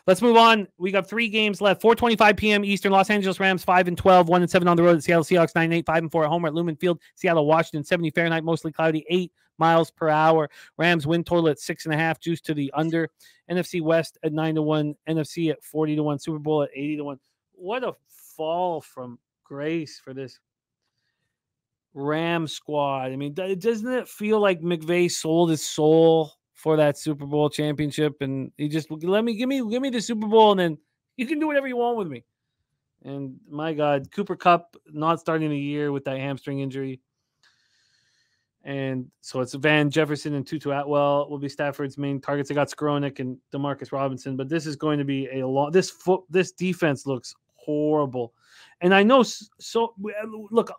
Let's move on. We got 3 games left. 4:25 p.m. Eastern. Los Angeles Rams 5-12, 1-7 on the road. Seattle Seahawks 9-8, 5-4 at home at Lumen Field. Seattle, Washington 70 Fahrenheit, mostly cloudy, 8 miles per hour. Rams win total at 6.5, juice to the under. NFC West at 9-1, NFC at 40-1, Super Bowl at 80-1. What a fall from grace for this Ram squad. I mean, doesn't it feel like McVay sold his soul for that Super Bowl championship, and he just give me the Super Bowl, and then you can do whatever you want with me. And my God, Cooper Kupp not starting the year with that hamstring injury, and so it's Van Jefferson and Tutu Atwell will be Stafford's main targets. They got Skronik and Demarcus Robinson, but this is going to be a long. This defense looks horrible, and I know. So look,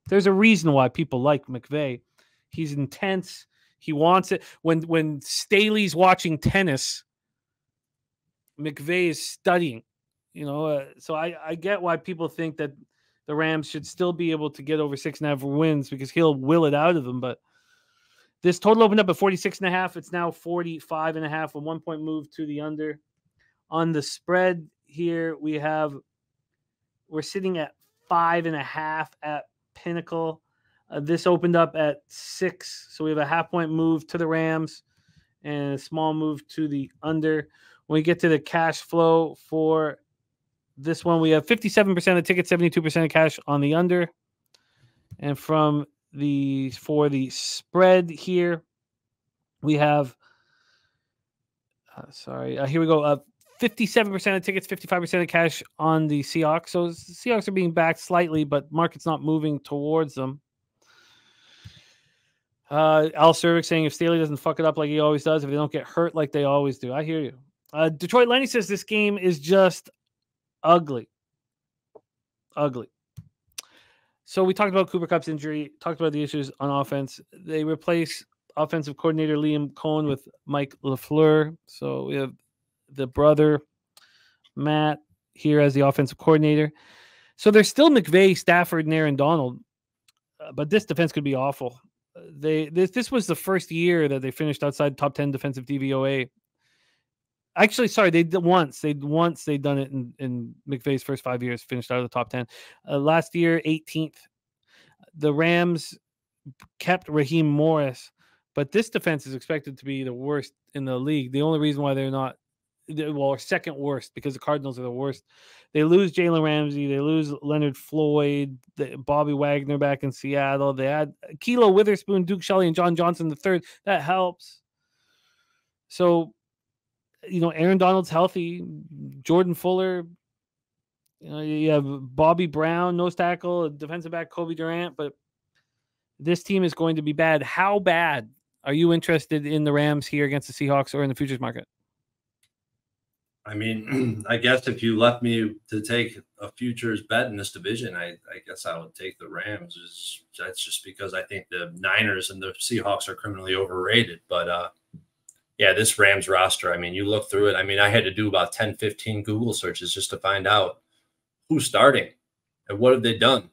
there's a reason why people like McVay. He's intense. He wants it. When Staley's watching tennis, McVay is studying. So I get why people think that the Rams should still be able to get over 6.5 wins because he'll will it out of them. But this total opened up at 46.5. It's now 45.5, a 1-point move to the under. On the spread here, we're sitting at 5.5 at Pinnacle. This opened up at 6, so we have a half-point move to the Rams and a small move to the under. When we get to the cash flow for this one, we have 57% of tickets, 72% of cash on the under. And for the spread here, we have here we go. 57% of tickets, 55% of cash on the Seahawks. So the Seahawks are being backed slightly, but market's not moving towards them. Al Cervix saying if Staley doesn't fuck it up like he always does, if they don't get hurt like they always do. I hear you. Detroit Lenny says this game is just ugly. Ugly. So we talked about Cooper Kupp's injury, talked about the issues on offense. They replace offensive coordinator Liam Cohen with Mike LaFleur. So we have the brother Matt here as the offensive coordinator. So there's still McVay, Stafford, and Aaron Donald, but this defense could be awful. This was the first year that they finished outside top 10 defensive DVOA. Actually, sorry, they'd done it in McVay's first 5 years, finished out of the top 10. Last year, 18th. The Rams kept Raheem Morris, but this defense is expected to be the worst in the league. The only reason why they're not, second worst, because the Cardinals are the worst. They lose Jalen Ramsey. They lose Leonard Floyd, Bobby Wagner back in Seattle. They add Kilo Witherspoon, Duke Shelley, and John Johnson III. That helps. So, Aaron Donald's healthy. Jordan Fuller. You have Bobby Brown, nose tackle, defensive back Kobe Durant. But this team is going to be bad. How bad are you interested in the Rams here against the Seahawks or in the futures market? I mean, I guess if you left me to take a futures bet in this division, I guess I would take the Rams. That's just because I think the Niners and the Seahawks are criminally overrated. But, yeah, this Rams roster, I mean, you look through it. I mean, I had to do about 10, 15 Google searches just to find out who's starting and what have they done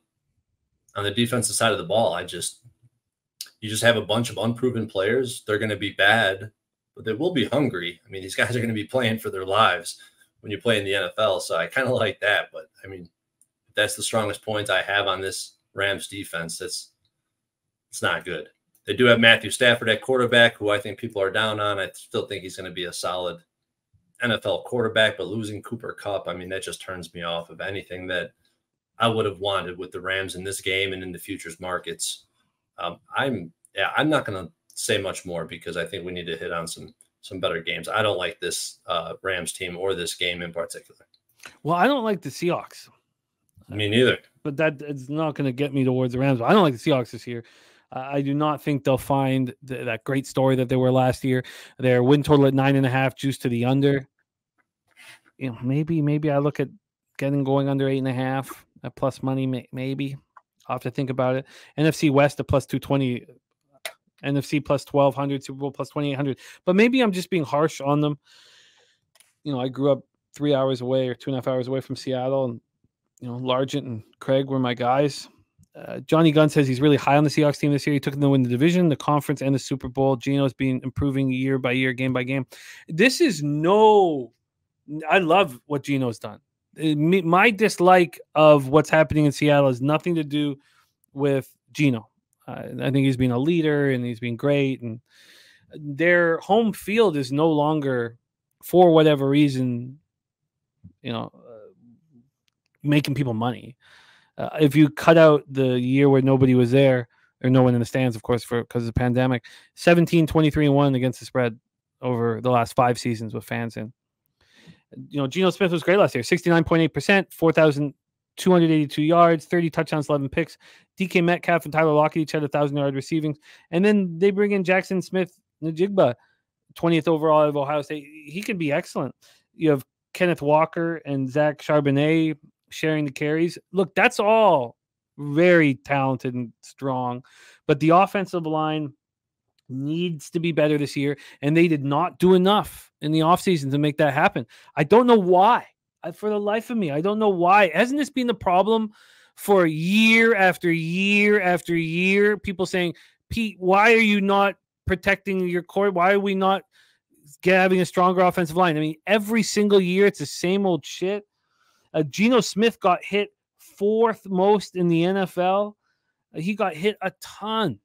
on the defensive side of the ball. You just have a bunch of unproven players. They're going to be bad, but they will be hungry. I mean, these guys are going to be playing for their lives when you play in the NFL. So I kind of like that. But, I mean, that's the strongest point I have on this Rams defense. It's not good. They do have Matthew Stafford at quarterback, who I think people are down on. I still think he's going to be a solid NFL quarterback, but losing Cooper Kupp, I mean, that just turns me off of anything that I would have wanted with the Rams in this game and in the futures markets. I'm not going to say much more because I think we need to hit on some better games. I don't like this Rams team or this game in particular. Well, I don't like the Seahawks. Me neither. But that is not going to get me towards the Rams. I don't like the Seahawks this year. I do not think they'll find that great story that they were last year. Their win total at 9.5, juice to the under. Maybe I look at getting going under 8.5 at plus money. Maybe I'll have to think about it. NFC West at plus 220, NFC plus 1,200, Super Bowl plus 2,800. But maybe I'm just being harsh on them. I grew up 3 hours away or 2.5 hours away from Seattle, and Largent and Craig were my guys. Johnny Gunn says he's really high on the Seahawks team this year. He took them to win the division, the conference, and the Super Bowl. Gino's been improving year by year, game by game. This is no I love what Geno's done. My dislike of what's happening in Seattle has nothing to do with Geno. I think he's been a leader and he's been great. And their home field is no longer, for whatever reason, making people money. If you cut out the year where nobody was there, or no one in the stands, of course, because of the pandemic, 17, 23-1 against the spread over the last 5 seasons with fans in. Geno Smith was great last year, 69.8%, 4,282 yards, 30 touchdowns, 11 picks. DK Metcalf and Tyler Lockett each had 1,000-yard receiving. And then they bring in Jackson Smith-Njigba, 20th overall out of Ohio State. He could be excellent. You have Kenneth Walker and Zach Charbonnet sharing the carries. Look, that's all very talented and strong. But the offensive line needs to be better this year, and they did not do enough in the offseason to make that happen. I don't know why. For the life of me, I don't know why. Hasn't this been the problem for year after year after year? People saying, Pete, why are you not protecting your core? Why are we not having a stronger offensive line? I mean, every single year, it's the same old shit. Geno Smith got hit 4th most in the NFL. He got hit a ton.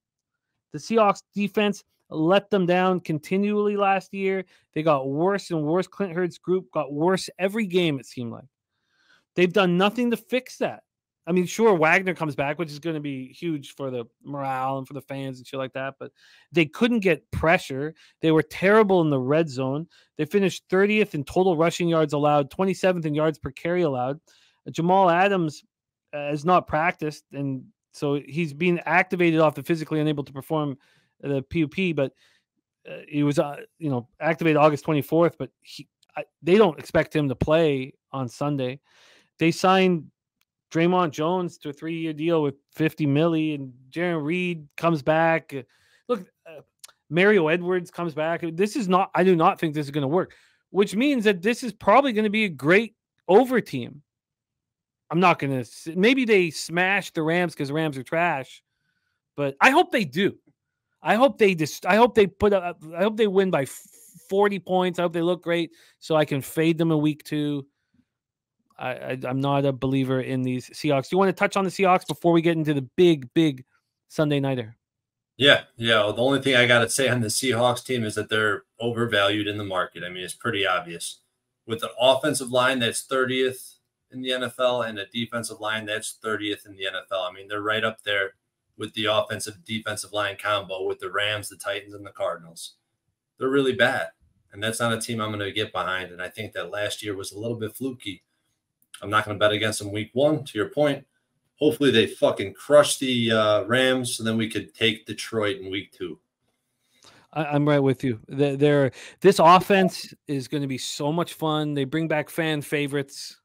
The Seahawks defense let them down continually last year. They got worse and worse. Clint Hurd's group got worse every game, it seemed like. They've done nothing to fix that. I mean, sure, Wagner comes back, which is going to be huge for the morale and for the fans and shit like that, but they couldn't get pressure. They were terrible in the red zone. They finished 30th in total rushing yards allowed, 27th in yards per carry allowed. Jamal Adams has not practiced, and so he's being activated off the physically unable to perform the PUP, but he was activated August 24th, but they don't expect him to play on Sunday. They signed Draymond Jones to a 3-year deal with $50 million, and Jaron Reed comes back. Look, Mario Edwards comes back. I do not think this is going to work, which means that this is probably going to be a great over team. I'm not going to. Maybe they smash the Rams because the Rams are trash, but I hope they do. I hope they win by 40 points. I hope they look great so I can fade them in week 2. I'm not a believer in these Seahawks. Do you want to touch on the Seahawks before we get into the big Sunday nighter? Yeah. The only thing I got to say on the Seahawks team is that they're overvalued in the market. I mean, it's pretty obvious. With an offensive line that's 30th in the NFL and a defensive line that's 30th in the NFL. I mean, they're right up there with the offensive defensive line combo with the Rams, the Titans, and the Cardinals. They're really bad, and that's not a team I'm going to get behind. And I think that last year was a little bit fluky. I'm not going to bet against them week 1, to your point. Hopefully they fucking crush the Rams, and then we could take Detroit in week 2. I'm right with you. This offense is going to be so much fun. They bring back fan favorites.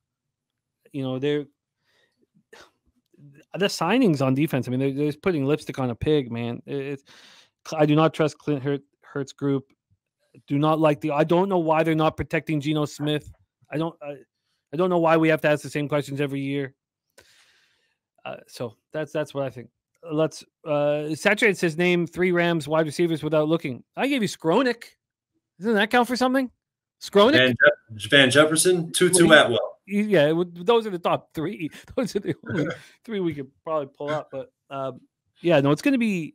The signings on defense. I mean, they're just putting lipstick on a pig, man. I do not trust Clint Hurt's group. Do not like I don't know why they're not protecting Geno Smith. I don't know why we have to ask the same questions every year. So that's what I think. Let's Saturate says name 3 Rams wide receivers without looking. I gave you Skronik. Doesn't that count for something? Skronik? Van Jefferson, Tutu Atwell. Yeah, those are the top 3. Those are the only 3 we could probably pull up. But it's going to be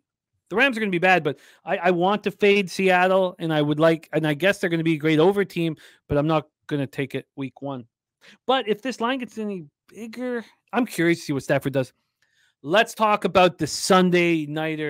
the Rams are going to be bad. But I want to fade Seattle, and I guess they're going to be a great over team. But I'm not going to take it week 1. But if this line gets any bigger, I'm curious to see what Stafford does. Let's talk about the Sunday nighter.